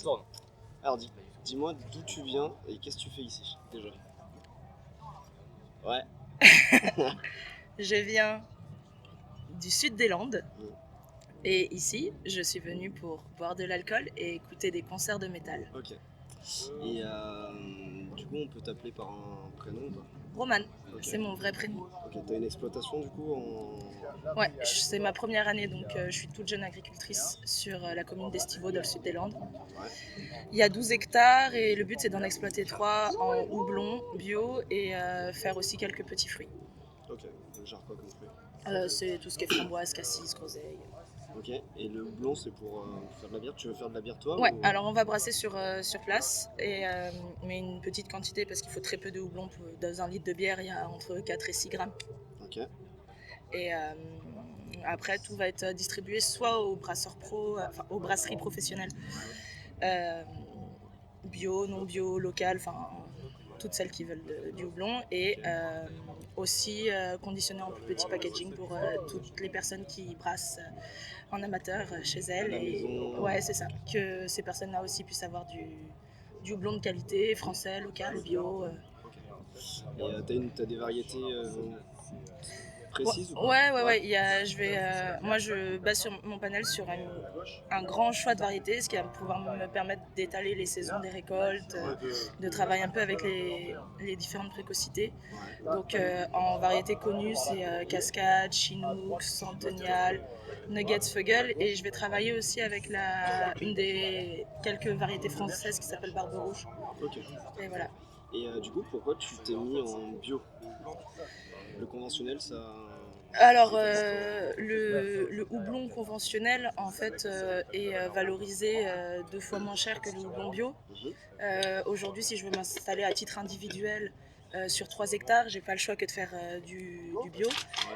Tourne. Alors dis-moi d'où tu viens et qu'est-ce que tu fais ici déjà? Ouais. Je viens du sud des Landes Mm. et ici, je suis venue pour boire de l'alcool et écouter des concerts de métal. Ok. Et du coup, on peut t'appeler par un prénom ou pas? Romane, Ok. c'est mon vrai prénom. Ok, t'as une exploitation du coup Ouais, c'est ma première année, donc je suis toute jeune agricultrice sur la commune d'Estivaux dans le sud des Landes. Ouais. Il y a 12 hectares et le but c'est d'en exploiter 3 en houblon bio et faire aussi quelques petits fruits. Ok, donc genre quoi comme fruit? C'est tout ce qui est framboise, cassis, groseille. Ok, et le houblon c'est pour faire de la bière? Tu veux faire de la bière toi Ouais, ou... alors on va brasser sur place, mais une petite quantité parce qu'il faut très peu de houblon. Dans un litre de bière, il y a entre 4 et 6 grammes. Ok. Et après, tout va être distribué soit aux brasseurs aux brasseries professionnelles, euh, bio, non bio, local, enfin toutes celles qui veulent du houblon, et aussi conditionné en plus petit packaging pour toutes les personnes qui brassent en amateur chez elles. À la Et maison. ouais, c'est ça, que ces personnes-là aussi puissent avoir du houblon de qualité, français, local, bio. Ok. Et t'as des variétés précises ou pas? Ouais. Moi, je base sur mon panel sur un grand choix de variétés, ce qui va pouvoir me permettre d'étaler les saisons des récoltes, de travailler un peu avec les différentes précocités. Ouais. Donc, en variétés connues, c'est Cascade, Chinook, Centennial, Nuggets, Fuggle. Et je vais travailler aussi avec une des quelques variétés françaises qui s'appelle Barbe Rouge. Ok. Et voilà. Et du coup, pourquoi tu t'es mis en bio? Le conventionnel, ça... Alors, le houblon conventionnel, en fait, est valorisé 2 fois moins cher que le houblon bio. Mhm. Aujourd'hui, si je veux m'installer à titre individuel sur 3 hectares, j'ai pas le choix que de faire du bio,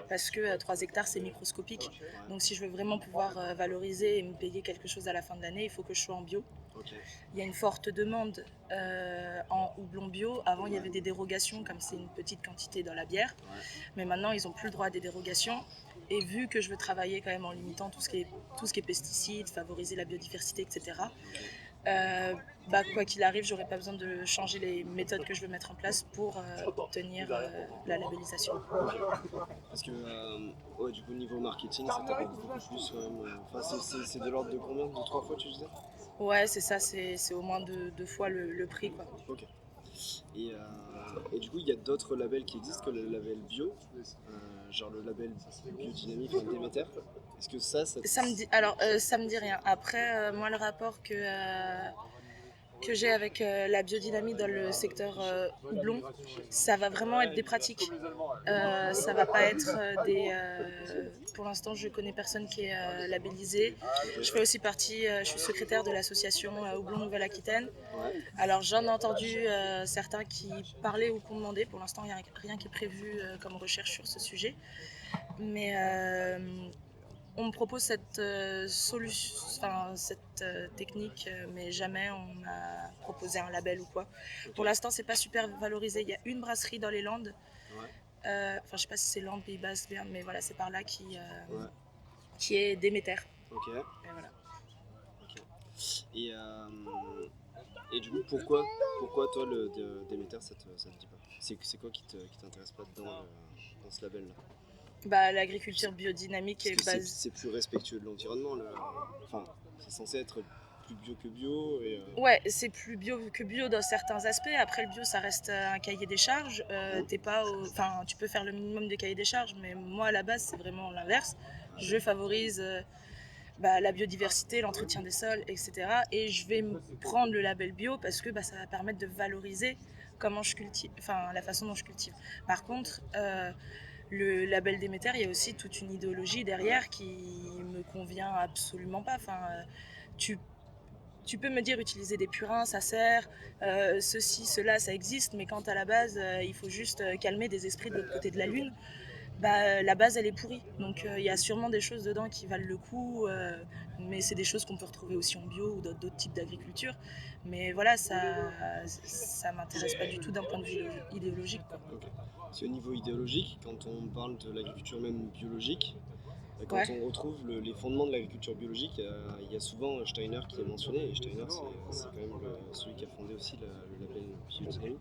parce que 3 hectares, c'est microscopique. Ouais. Donc, si je veux vraiment pouvoir valoriser et me payer quelque chose à la fin de l'année, il faut que je sois en bio. Ok. Il y a une forte demande en houblon bio. Avant, il y avait des dérogations, comme c'est une petite quantité dans la bière. Ouais. Mais maintenant, ils n'ont plus le droit à des dérogations. Et vu que je veux travailler quand même en limitant tout ce qui est pesticides, favoriser la biodiversité, etc., quoi qu'il arrive, j'aurais pas besoin de changer les méthodes que je veux mettre en place pour obtenir la labellisation. Okay. Parce que ouais, du coup niveau marketing ça t'apporte beaucoup plus quand même. Enfin c'est de l'ordre de combien? De 3 fois tu disais? Ouais, c'est ça, c'est au moins 2 fois le prix, quoi. Ok. Et du coup il y a d'autres labels qui existent que le label bio, genre le label biodynamique, enfin Déméter. Est-ce que ça Ça me dit rien. Après, moi, le rapport que j'ai avec la biodynamie dans le secteur houblon, ça va vraiment être des pratiques. Ça va pas être pour l'instant, je connais personne qui est labellisé. Je fais aussi partie, je suis secrétaire de l'association Houblon Nouvelle-Aquitaine. Ouais. Alors j'en ai entendu certains qui parlaient ou qu'on demandait. Pour l'instant, il n'y a rien qui est prévu comme recherche sur ce sujet. Mais on me propose cette technique, mais jamais on m'a proposé un label ou quoi. Okay. Pour l'instant, c'est pas super valorisé. Il y a une brasserie dans les Landes. Ouais. Je sais pas si c'est Landes, Pays Basque, mais voilà, c'est par là qui est Déméter. Ok. Et voilà. Okay. Et du coup, pourquoi toi le Déméter ça te dit pas? C'est quoi qui t'intéresse pas dans ce label là? L'agriculture biodynamique est basée. C'est plus respectueux de l'environnement. Enfin, c'est censé être plus bio que bio. Ouais, c'est plus bio que bio dans certains aspects. Après, le bio, ça reste un cahier des charges. Tu peux faire le minimum des cahiers des charges, mais moi, à la base, c'est vraiment l'inverse. Je favorise la biodiversité, l'entretien des sols, etc. Et je vais prendre le label bio parce que ça va permettre de valoriser comment je cultive, la façon dont je cultive. Par contre, le label Déméter, il y a aussi toute une idéologie derrière qui me convient absolument pas. Tu peux me dire utiliser des purins, ça sert, ceci, cela, ça existe, mais quand à la base, il faut juste calmer des esprits de l'autre côté de la lune, la base elle est pourrie. Donc il y a sûrement des choses dedans qui valent le coup, mais c'est des choses qu'on peut retrouver aussi en bio ou dans d'autres types d'agriculture. Mais voilà, ça m'intéresse pas du tout d'un point de vue idéologique, quoi. Okay. Parce qu'au niveau idéologique, quand on parle de l'agriculture même biologique, Quand Ouais. on retrouve les fondements de l'agriculture biologique, il y a souvent Steiner qui est mentionné, et Steiner c'est quand même celui qui a fondé aussi le label biodynamique.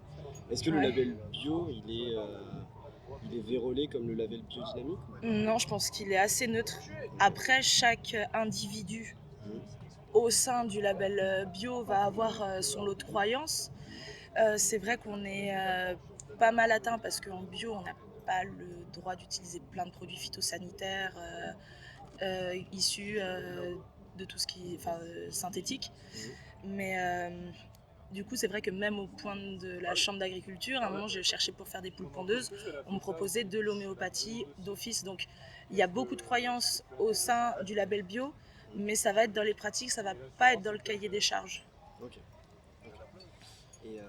Est-ce que le Ouais. label bio il est vérolé comme le label biodynamique ou pas? Non, je pense qu'il est assez neutre. Après, chaque individu au sein du label bio va avoir son lot de croyances. C'est vrai qu'on est pas mal atteint parce qu'en bio, on n'a pas le droit d'utiliser plein de produits phytosanitaires issus de tout ce qui est synthétique. Mais du coup, c'est vrai que même au point de la chambre d'agriculture, à un moment, j'ai cherché pour faire des poules pondeuses. On me proposait de l'homéopathie d'office. Donc, il y a beaucoup de croyances au sein du label bio, mais ça va être dans les pratiques, ça va pas être dans le cahier des charges. Ok. Et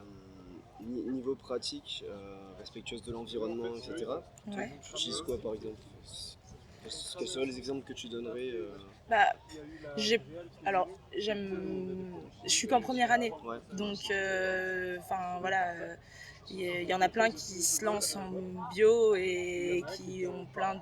niveau pratique, respectueuse de l'environnement, etc., Ouais. tu utilises quoi par exemple? Quels seraient les exemples que tu donnerais Bah, j'ai, alors, je suis qu'en première année, Ouais. donc, voilà, il y en a plein qui se lancent en bio et qui ont plein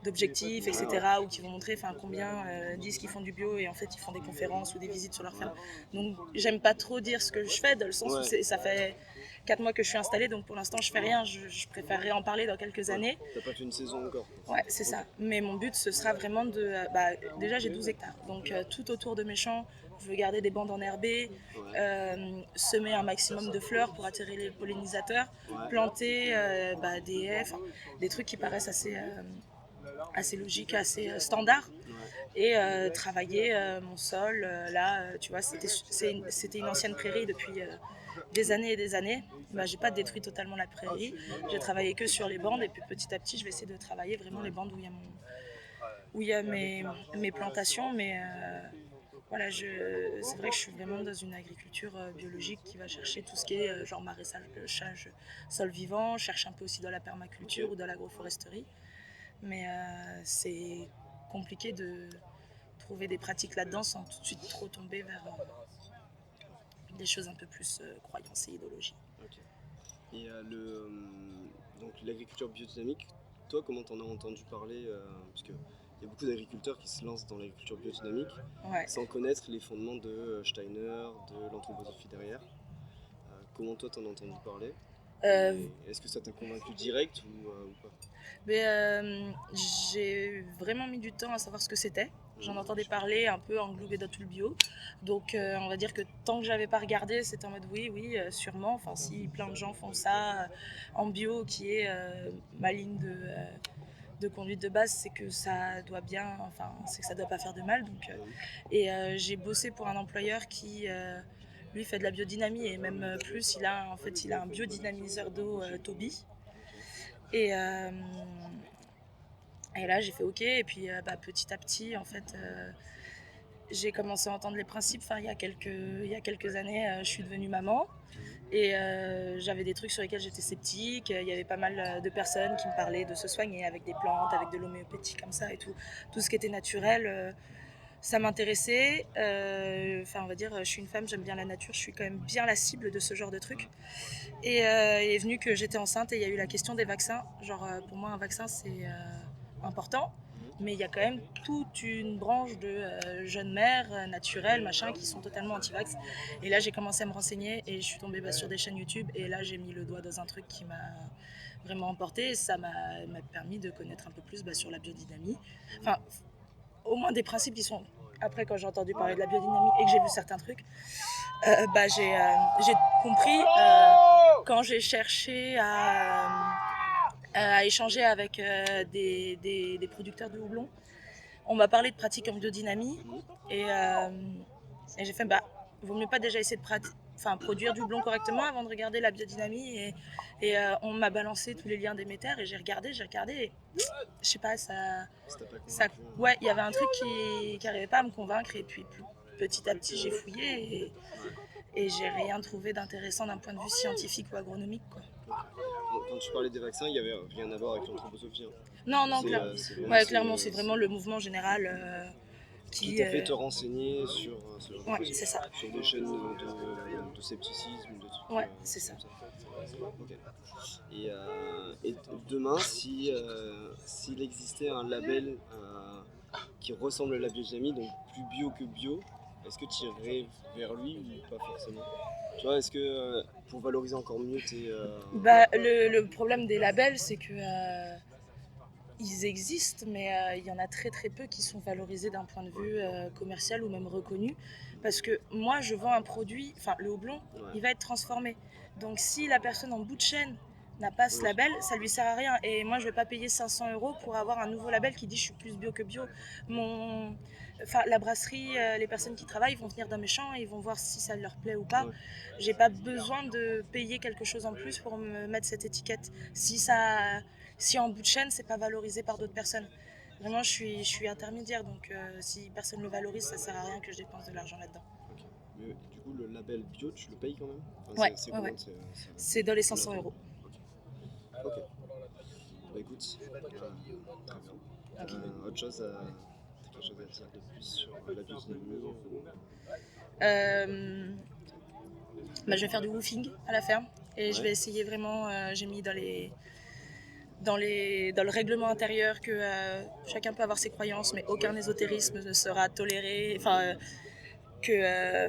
d'objectifs, etc., ou qui vont montrer combien disent qu'ils font du bio et en fait ils font des conférences ou des visites sur leur ferme. Donc j'aime pas trop dire ce que je fais dans le sens où ça fait 4 mois que je suis installée, donc pour l'instant je fais rien, je préférerais en parler dans quelques années. T'as pas fait une saison encore? Ouais, c'est ça. Mais mon but, ce sera vraiment de... déjà, j'ai 12 hectares. Donc, tout autour de mes champs, je veux garder des bandes enherbées, semer un maximum de fleurs pour attirer les pollinisateurs, planter des haies, des trucs qui paraissent assez logiques, assez standards. Et travailler mon sol. Là, tu vois, c'était une ancienne prairie depuis des années et des années. J'ai pas détruit totalement la prairie. J'ai travaillé que sur les bandes et puis petit à petit, je vais essayer de travailler vraiment les bandes où il y a mes plantations. Mais voilà, c'est vrai que je suis vraiment dans une agriculture biologique qui va chercher tout ce qui est genre maraîchage, sol vivant. Je cherche un peu aussi dans la permaculture ou dans l'agroforesterie. Mais c'est compliqué de trouver des pratiques là-dedans sans tout de suite trop tomber vers des choses un peu plus croyances et idéologie. Okay. Et donc l'agriculture biodynamique, toi comment t'en as entendu parler parce qu'il y a beaucoup d'agriculteurs qui se lancent dans l'agriculture biodynamique sans connaître les fondements de Steiner, de l'anthroposophie derrière. Comment toi t'en as entendu parler? Est-ce que ça t'a convaincu direct ou pas? Mais j'ai vraiment mis du temps à savoir ce que c'était. J'en entendais parler un peu englobé dans tout le bio. Donc on va dire que tant que j'avais pas regardé, c'était en mode oui, sûrement. Enfin, si plein de gens font ça en bio, qui est ma ligne de conduite de base, c'est que ça doit bien, c'est que ça doit pas faire de mal. Donc, j'ai bossé pour un employeur qui lui fait de la biodynamie et même plus, il a un biodynamiseur d'eau Toby. Et là, j'ai fait OK. Et puis, petit à petit, en fait, j'ai commencé à entendre les principes. Il y a quelques années, je suis devenue maman. Et j'avais des trucs sur lesquels j'étais sceptique. Il y avait pas mal de personnes qui me parlaient de se soigner avec des plantes, avec de l'homéopathie comme ça et tout. Tout ce qui était naturel, ça m'intéressait. On va dire, je suis une femme, j'aime bien la nature. Je suis quand même bien la cible de ce genre de trucs. Et il est venu que j'étais enceinte et il y a eu la question des vaccins. Pour moi, un vaccin, c'est important. Mais il y a quand même toute une branche de jeunes mères naturelles, qui sont totalement anti-vax. Et là, j'ai commencé à me renseigner et je suis tombée sur des chaînes YouTube. Et là, j'ai mis le doigt dans un truc qui m'a vraiment emportée. Et ça m'a permis de connaître un peu plus sur la biodynamie. Au moins des principes qui sont... Après, quand j'ai entendu parler de la biodynamie et que j'ai vu certains trucs, j'ai compris quand j'ai cherché à échanger avec des producteurs de houblon. On m'a parlé de pratiques en biodynamie et j'ai fait vaut mieux pas déjà essayer de produire du houblon correctement avant de regarder la biodynamie et on m'a balancé tous les liens d'émetteurs et j'ai regardé et je sais pas, ouais, il y avait un truc qui arrivait pas à me convaincre et puis petit à petit j'ai fouillé et j'ai rien trouvé d'intéressant d'un point de vue scientifique ou agronomique, quoi. Quand tu parlais des vaccins, il n'y avait rien à voir avec l'anthroposophie. Non, clairement, c'est vraiment le mouvement général qui t'a fait te renseigner sur ce genre de Ouais, choses. c'est ça. Sur des chaînes de scepticisme, de trucs. Ouais, c'est ça. Ok. Et demain, s'il existait un label qui ressemble à la biodynamie, donc plus bio que bio, est-ce que tu irais vers lui ou pas forcément? Tu vois, est-ce que pour valoriser encore mieux tes... Bah, le problème des labels, c'est que ils existent, mais il y en a très très peu qui sont valorisés d'un point de vue commercial ou même reconnu. Parce que moi, je vends un produit, enfin le houblon, il va être transformé. Donc si la personne en bout de chaîne n'a pas ce label, ça lui sert à rien. Et moi, je vais pas payer 500 € pour avoir un nouveau label qui dit je suis plus bio que bio. Enfin, la brasserie, les personnes qui travaillent vont venir dans mes champs, ils vont voir si ça leur plaît ou pas. J'ai pas besoin de payer quelque chose en plus pour me mettre cette étiquette. Si en bout de chaîne, c'est pas valorisé par d'autres personnes. Vraiment, je suis intermédiaire, donc si personne ne le valorise, ça sert à rien que je dépense de l'argent là-dedans. Okay. Mais du coup, le label bio, tu le payes quand même? Enfin, Ouais, ouais. C'est dans les 500 €. Ok. Bah écoute, très bien. Okay. Autre chose quelque chose à dire de plus sur la biodynamie Bah, je vais faire du woofing à la ferme et je vais essayer vraiment, j'ai mis dans le règlement intérieur que chacun peut avoir ses croyances, mais aucun ésotérisme ne sera toléré. Enfin, je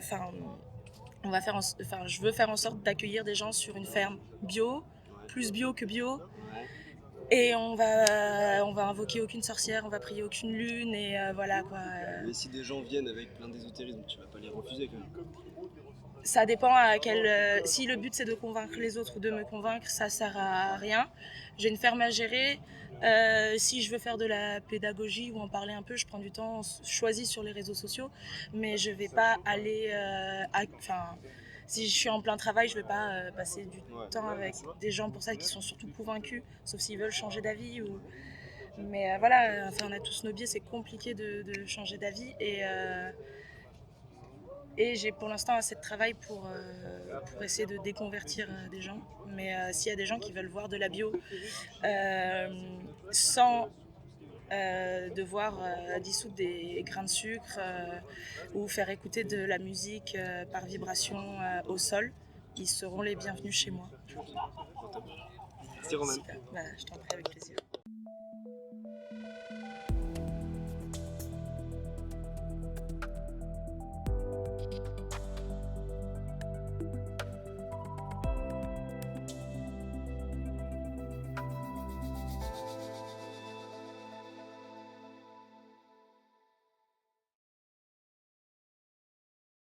veux faire en sorte d'accueillir des gens sur une ferme bio, plus bio que bio. Et on va invoquer aucune sorcière, on va prier aucune lune et voilà quoi. Mais si des gens viennent avec plein d'ésotérisme, tu vas pas les refuser quand même. Ça dépend si le but c'est de convaincre les autres ou de me convaincre, ça sert à rien. J'ai une ferme à gérer. Si je veux faire de la pédagogie ou en parler un peu, je prends du temps choisi sur les réseaux sociaux, mais je vais pas aller si je suis en plein travail, je vais pas passer du temps avec des gens pour ça qui sont surtout convaincus, sauf s'ils veulent changer d'avis mais voilà, enfin on a tous nos biais, c'est compliqué de changer d'avis et j'ai pour l'instant assez de travail pour essayer de déconvertir des gens. Mais s'il y a des gens qui veulent voir de la bio sans devoir dissoudre des grains de sucre ou faire écouter de la musique par vibration au sol, ils seront les bienvenus chez moi. Merci Romain. Super, bah, je t'en prie avec plaisir.